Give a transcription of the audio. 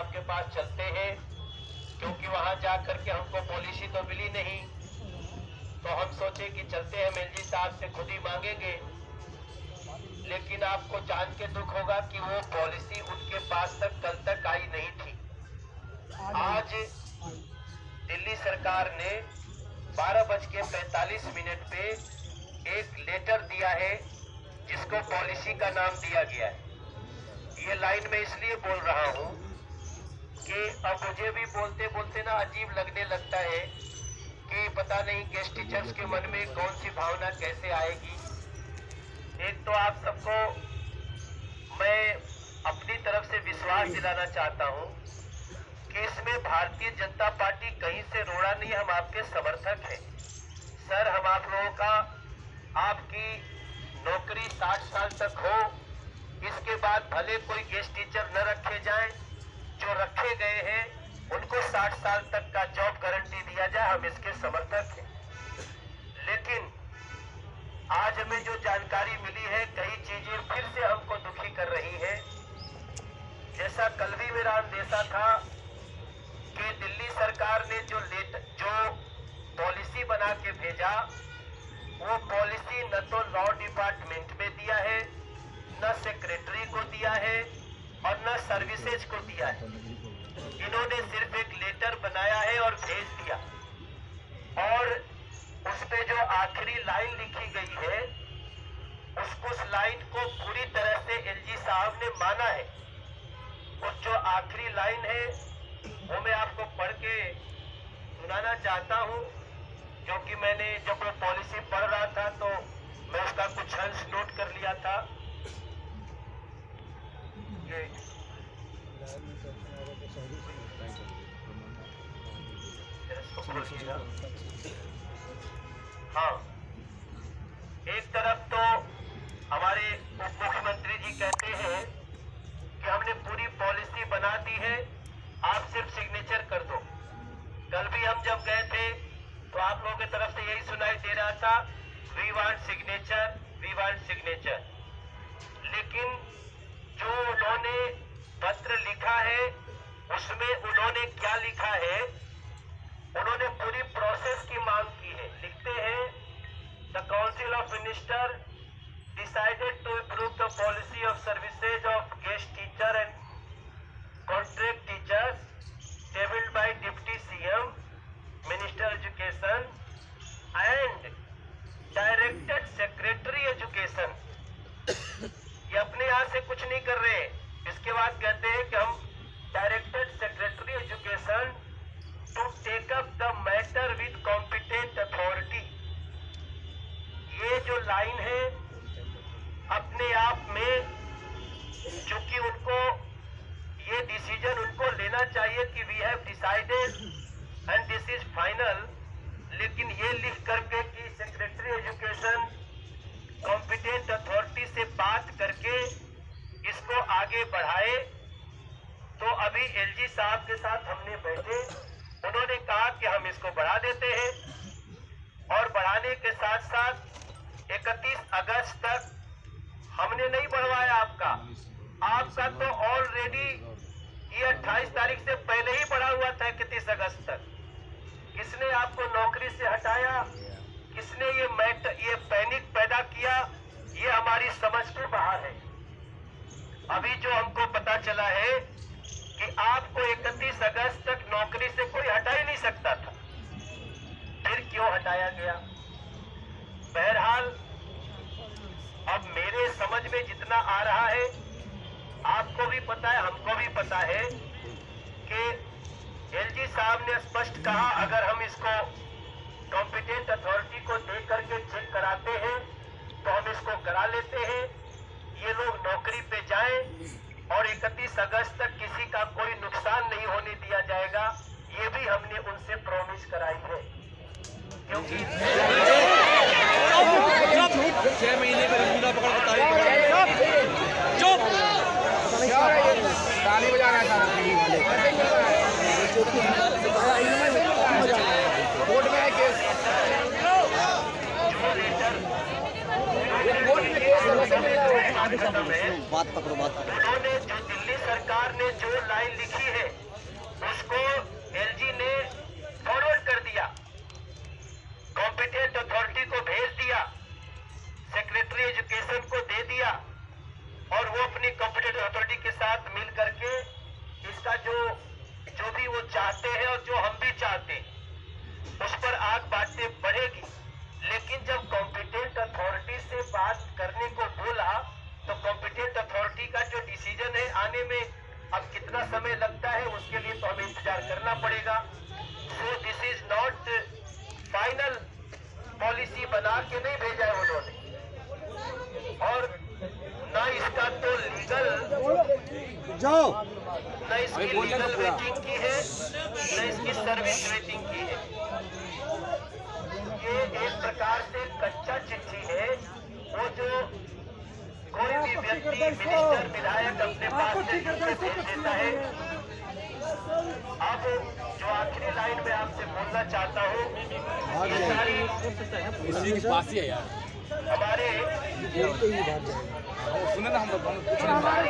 साहब के पास चलते हैं, क्योंकि वहां जाकर के हमको पॉलिसी तो मिली नहीं, तो हम सोचे कि चलते हैं एलजी साहब से खुद ही मांगेंगे। लेकिन आपको जान के दुख होगा कि वो पॉलिसी उनके पास तक कल तक आई नहीं थी। आज दिल्ली सरकार ने 12:45 पे एक लेटर दिया है जिसको पॉलिसी का नाम दिया गया है। ये लाइन में इसलिए बोल रहा हूं कि अब मुझे भी बोलते बोलते ना अजीब लगने लगता है कि पता नहीं गेस्ट टीचर्स के मन में कौन सी भावना कैसे आएगी। एक तो आप सबको मैं अपनी तरफ से विश्वास दिलाना चाहता हूं कि इसमें भारतीय जनता पार्टी कहीं से रोड़ा नहीं, हम आपके समर्थक हैं। सर, हम आप लोगों का आपकी नौकरी 60 साल तक हो, इसके बाद भले कोई गेस्ट टीचर न रखे जाए, जो रखे गए हैं उनको 60 साल तक का जॉब गारंटी दिया जाए, हम इसके समर्थक हैं। लेकिन आज हमें जो जानकारी मिली है, कई चीजें फिर से हमको दुखी कर रही है। जैसा कल भी मेरा अंदेशा था कि दिल्ली सरकार ने जो पॉलिसी बना के भेजा, वो पॉलिसी न तो लॉ डिपार्टमेंट में दिया है, न सेक्रेटरी को दिया है और न सर्विसेज को दिया है। इन्होंने सिर्फ एक लेटर बनाया है और भेज दिया, और उस पे जो आखिरी लाइन लिखी गई है उस लाइन को पूरी तरह से एलजी साहब ने माना है। उस जो आखिरी लाइन है वो मैं आपको पढ़ के सुनाना चाहता हूं, क्योंकि मैंने जब वो पॉलिसी पढ़ रहा था तो मैं उसका कुछ अंश नोट कर लिया था। ये हाँ, एक तरफ तो हमारे उप मुख्यमंत्री जी कहते हैं कि हमने पूरी पॉलिसी बना दी है, आप सिर्फ सिग्नेचर कर दो। कल भी हम जब गए थे तो आप लोगों की तरफ से यही सुनाई दे रहा था, we want signature, we want signature. लेकिन जो उन्होंने पत्र लिखा है उसमें उन्होंने क्या लिखा है, उन्होंने पूरी प्रोसेस की मांग की है। लिखते हैं, the council of minister decided to approve the policy of services of guest teacher and contract teachers tabled by deputy CM, minister education and directed secretary education. ये अपने यहां से कुछ नहीं कर रहे। इसके बाद कहते हैं कि हम directed secretary education to take up the matter with competent authority. ये जो लाइन है अपने आप में, चूंकि उनको ये डिसीजन उनको लेना चाहिए कि we have decided and this is final, लेकिन ये लिख करके कि सेक्रेटरी एजुकेशन कॉम्पिटेंट अथॉरिटी से बात करके इसको आगे बढ़ाए। तो अभी एलजी साहब के साथ हमने बैठे, उन्होंने कहा कि हम इसको बढ़ा देते हैं, और बढ़ाने के साथ साथ 31 अगस्त तक हमने नहीं बढ़वाया आपका तो ऑलरेडी ये 28 तारीख से पहले ही बढ़ा हुआ था 31 अगस्त तक। किसने आपको नौकरी से हटाया, किसने ये पैनिक पैदा किया, ये हमारी समझ के बाहर है। अभी जो हमको पता चला है कि आपको 31 अगस्त तक नौकरी से कोई हटा ही नहीं सकता था, फिर क्यों हटाया गया? बहरहाल अब मेरे समझ में जितना आ रहा है, आपको भी पता है, हमको भी पता है कि एलजी साहब ने स्पष्ट कहा अगर हम इसको कॉम्पिटेंट अथॉरिटी को दे करके चेक कराते हैं तो हम इसको करा लेते हैं, ये लोग नौकरी पे जाएं और 31 अगस्त तक किसी का कोई नुकसान नहीं होने दिया जाएगा। ये भी हमने उनसे प्रॉमिस कराई है, क्योंकि 6 महीने का मुद्दा पकड़ के चुप ताली बजा रहा था कोर्ट में है केस, बात पकड़ो। उन्होंने जो दिल्ली सरकार ने जो लाइन लिखी है जो भी वो चाहते हैं और जो हम भी चाहते हैं, उस पर आग बातें बढ़ेगी। लेकिन जब कॉम्पिटेंट अथॉरिटी से बात करने को बोला तो कॉम्पिटेंट अथॉरिटी का जो डिसीजन है आने में अब कितना समय लगता है उसके लिए तो हमें इंतजार करना पड़ेगा। So this is not final policy बना के नहीं भेजा है उन्होंने, और ना इसका तो लीगल न इसकी लीगल वेटिंग की है, न इसकी सर्विस वेटिंग की है। ये एक प्रकार से कच्चा चिट्ठी है, वो जो कोई भी व्यक्ति मिनिस्टर विधायक अपने पास से भेज देता है। अब जो आखिरी लाइन में आपसे बोलना चाहता हूँ, ये सारी इसी के पास ही है यार, हमारे सुने ना हम लोग हमारी